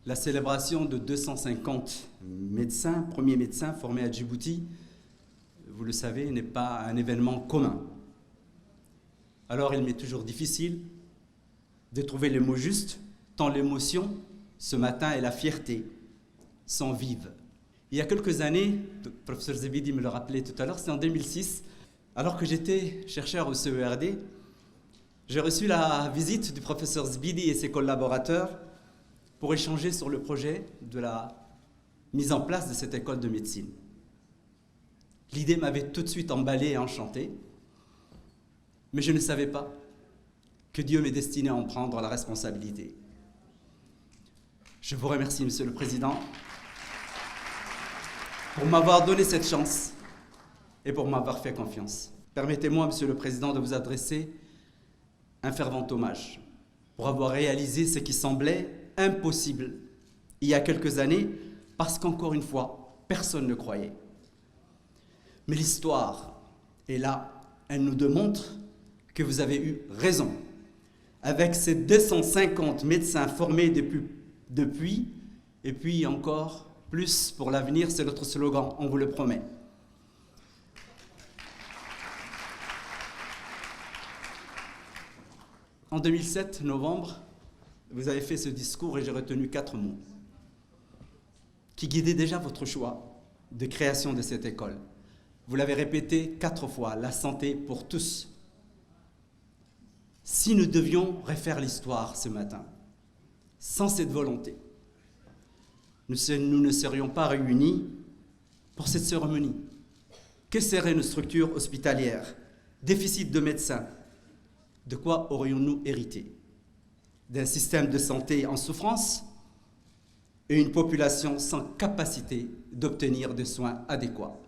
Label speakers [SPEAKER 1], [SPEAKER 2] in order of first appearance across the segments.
[SPEAKER 1] la célébration de 250 médecins, premiers médecins formés à Djibouti, vous le savez, n'est pas un événement commun. Alors il m'est toujours difficile de trouver les mots justes, tant l'émotion, ce matin, et la fierté sont vives. Il y a quelques années, le professeur Zebidi me le rappelait tout à l'heure, c'est en 2006, alors que j'étais chercheur au CERD, j'ai reçu la visite du professeur Zebidi et ses collaborateurs pour échanger sur le projet de la mise en place de cette école de médecine. L'idée m'avait tout de suite emballé et enchanté, mais je ne savais pas que Dieu m'est destiné à en prendre la responsabilité. Je vous remercie, Monsieur le Président, pour m'avoir donné cette chance et pour m'avoir fait confiance. Permettez-moi, Monsieur le Président, de vous adresser un fervent hommage pour avoir réalisé ce qui semblait impossible il y a quelques années, parce qu'encore une fois, personne ne croyait. Mais l'histoire est là, elle nous démontre que vous avez eu raison. Avec ces 250 médecins formés depuis, et puis encore plus pour l'avenir, c'est notre slogan, on vous le promet. En 2007, novembre, vous avez fait ce discours et j'ai retenu 4 mots qui guidaient déjà votre choix de création de cette école. Vous l'avez répété 4 fois, la santé pour tous. Si nous devions refaire l'histoire ce matin, sans cette volonté, nous ne serions pas réunis pour cette cérémonie. Que seraient nos structures hospitalières? Déficit de médecins. De quoi aurions-nous hérité? D'un système de santé en souffrance et une population sans capacité d'obtenir des soins adéquats.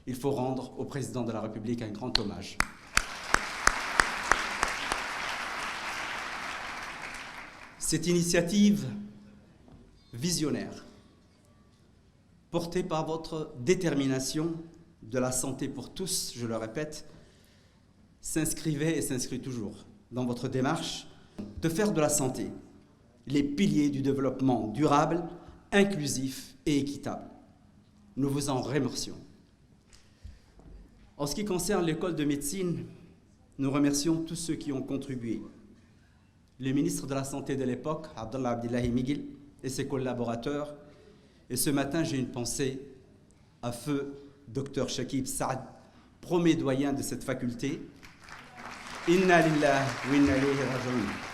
[SPEAKER 1] Il faut rendre au président de la République un grand hommage. Cette initiative visionnaire, portée par votre détermination de la santé pour tous, je le répète, s'inscrivait et s'inscrit toujours dans votre démarche de faire de la santé les piliers du développement durable, inclusif et équitable. Nous vous en remercions. En ce qui concerne l'école de médecine, nous remercions tous ceux qui ont contribué. Le ministre de la Santé de l'époque, Abdallah Abdillahi Miguel, et ses collaborateurs. Et ce matin, j'ai une pensée à feu Dr Shakib Saad, premier doyen de cette faculté. Inna lillahi wa inna ilayhi raji'un.